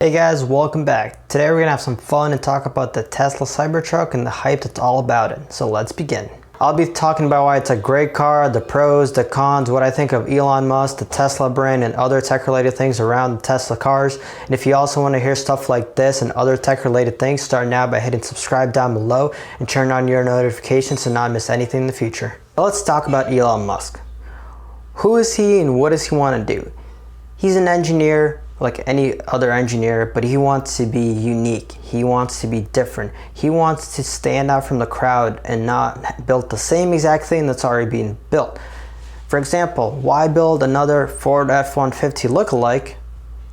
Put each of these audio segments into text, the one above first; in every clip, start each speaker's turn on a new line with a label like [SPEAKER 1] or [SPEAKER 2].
[SPEAKER 1] Hey guys, welcome back. Today we're gonna have some fun and talk about the Tesla Cybertruck and the hype that's all about it. So let's begin. I'll be talking about why it's a great car, the pros, the cons, what I think of Elon Musk, the Tesla brand, and other tech related things around the Tesla cars. And if you also want to hear stuff like this and other tech related things, start now by hitting subscribe down below and turn on your notifications to not miss anything in the future. So let's talk about Elon Musk. Who is he and what does he want to do? He's an engineer like any other engineer, but he wants to be unique. He wants to be different. He wants to stand out from the crowd and not build the same exact thing that's already being built. For example, why build another Ford F-150 lookalike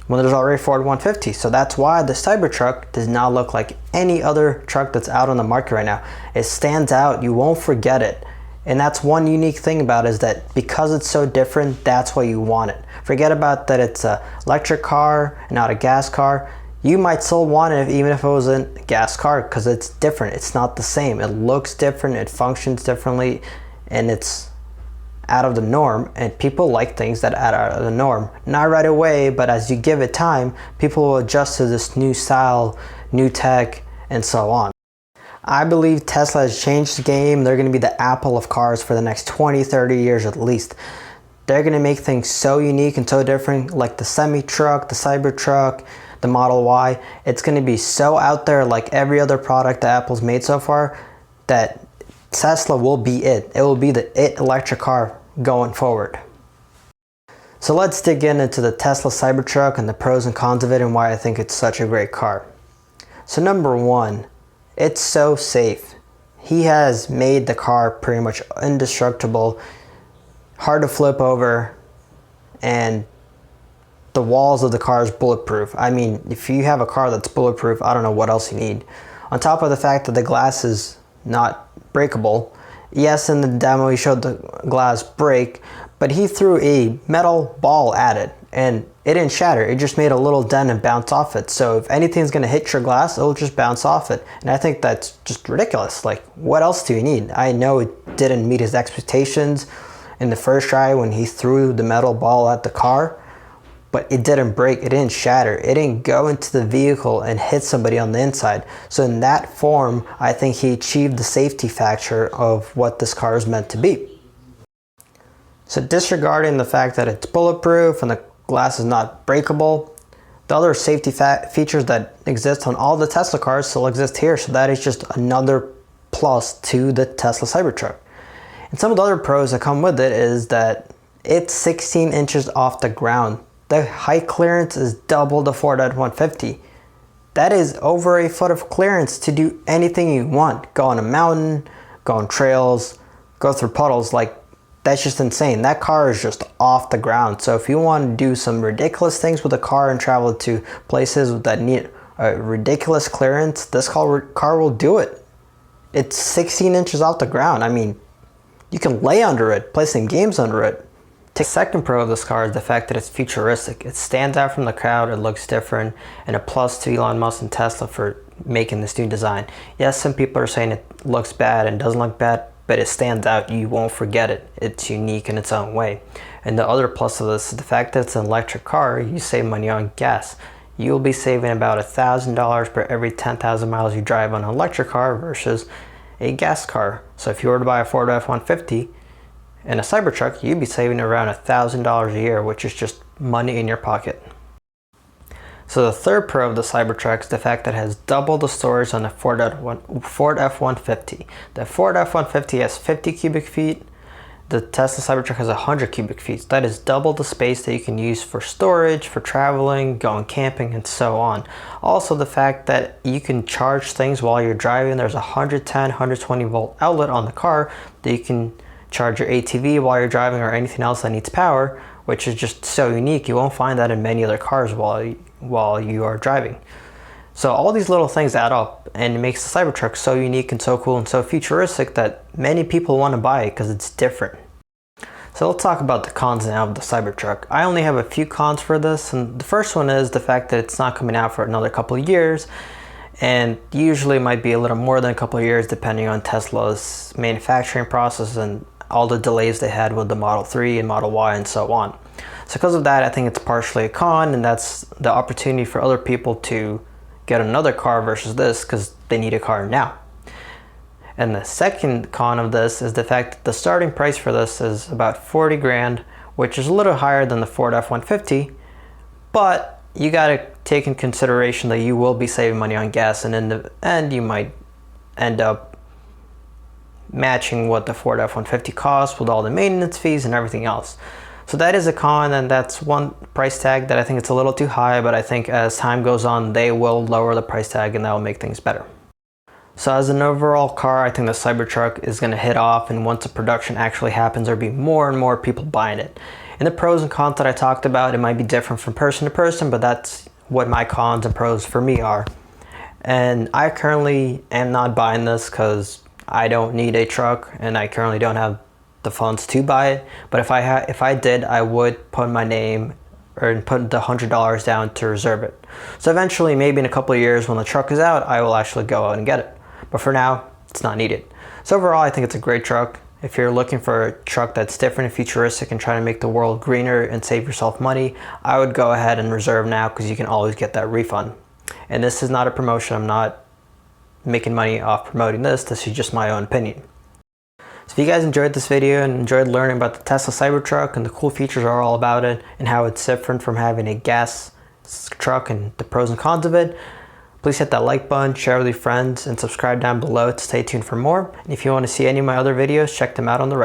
[SPEAKER 1] when there's already Ford 150? So that's why the Cybertruck does not look like any other truck that's out on the market right now. It stands out, you won't forget it. And that's one unique thing about it, is that because it's so different, that's why you want it. Forget about that it's an electric car, not a gas car. You might still want it even if it was a gas car because it's different. It's not the same. It looks different, it functions differently, and it's out of the norm. And people like things that are out of the norm. Not right away, but as you give it time, people will adjust to this new style, new tech, and so on. I believe Tesla has changed the game. They're going to be the Apple of cars for the next 20, 30 years at least. They're going to make things so unique and so different, like the semi-truck, the Cybertruck, the Model Y. It's going to be so out there like every other product that Apple's made so far, that Tesla will be it. It will be the it electric car going forward. So let's dig into the Tesla Cybertruck and the pros and cons of it and why I think it's such a great car. So number one, it's so safe. He has made the car pretty much indestructible, hard to flip over, and the walls of the car is bulletproof. I mean, if you have a car that's bulletproof, I don't know what else you need. On top of the fact that the glass is not breakable. Yes, in the demo he showed the glass break, but he threw a metal ball at it and it didn't shatter. It just made a little dent and bounced off it. So if anything's gonna hit your glass, it'll just bounce off it. And I think that's just ridiculous. Like, what else do you need? I know it didn't meet his expectations in the first try when he threw the metal ball at the car, but it didn't break, it didn't shatter, it didn't go into the vehicle and hit somebody on the inside. So in that form, I think he achieved the safety factor of what this car is meant to be. So disregarding the fact that it's bulletproof and the glass is not breakable, the other safety features that exist on all the Tesla cars still exist here. So that is just another plus to the Tesla Cybertruck. And some of the other pros that come with it is that it's 16 inches off the ground. The height clearance is double the Ford F-150. That is over a foot of clearance to do anything you want. Go on a mountain, go on trails, go through puddles. Like, that's just insane. That car is just off the ground. So if you want to do some ridiculous things with a car and travel to places that need a ridiculous clearance, this car will do it. It's 16 inches off the ground. I mean, you can lay under it, play some games under it. The second pro of this car is the fact that it's futuristic. It stands out from the crowd, it looks different, and a plus to Elon Musk and Tesla for making this new design. Yes, some people are saying it looks bad and doesn't look bad, but it stands out. You won't forget it. It's unique in its own way. And the other plus of this is the fact that it's an electric car. You save money on gas. You'll be saving about $1,000 per every 10,000 miles you drive on an electric car versus a gas car. So if you were to buy a Ford F-150 and a Cybertruck, you'd be saving around $1,000 a year, which is just money in your pocket. So the third pro of the Cybertruck is the fact that it has double the storage on the Ford F-150. The Ford F-150 has 50 cubic feet. The Tesla Cybertruck has 100 cubic feet. That is double the space that you can use for storage, for traveling, going camping, and so on. Also the fact that you can charge things while you're driving. There's a 110, 120 volt outlet on the car that you can charge your ATV while you're driving or anything else that needs power, which is just so unique. You won't find that in many other cars while you are driving. So all these little things add up and it makes the Cybertruck so unique and so cool and so futuristic that many people want to buy it because it's different. So let's talk about the cons now of the Cybertruck. I only have a few cons for this, and the first one is the fact that it's not coming out for another couple of years, and usually it might be a little more than a couple of years depending on Tesla's manufacturing process and all the delays they had with the Model 3 and Model Y and so on. So because of that, I think it's partially a con, and that's the opportunity for other people to get another car versus this because they need a car now. And the second con of this is the fact that the starting price for this is about 40 grand, which is a little higher than the Ford F-150, but you gotta take in consideration that you will be saving money on gas, and in the end you might end up matching what the Ford F-150 costs with all the maintenance fees and everything else. So that is a con, and that's one price tag that I think it's a little too high, but I think as time goes on they will lower the price tag and that will make things better. So as an overall car, I think the Cybertruck is going to hit off, and once the production actually happens, there'll be more and more people buying it. And the pros and cons that I talked about, it might be different from person to person, but that's what my cons and pros for me are. And I currently am not buying this because I don't need a truck and I currently don't have the funds to buy it. But if I did, I would put my name or put the $100 down to reserve it. So eventually, maybe in a couple of years when the truck is out, I will actually go out and get it. But for now, it's not needed. So overall, I think it's a great truck. If you're looking for a truck that's different and futuristic and trying to make the world greener and save yourself money, I would go ahead and reserve now because you can always get that refund. And this is not a promotion. I'm not making money off promoting this. This is just my own opinion. So if you guys enjoyed this video and enjoyed learning about the Tesla Cybertruck and the cool features are all about it and how it's different from having a gas truck and the pros and cons of it, please hit that like button, share with your friends, and subscribe down below to stay tuned for more. And if you want to see any of my other videos, check them out on the right.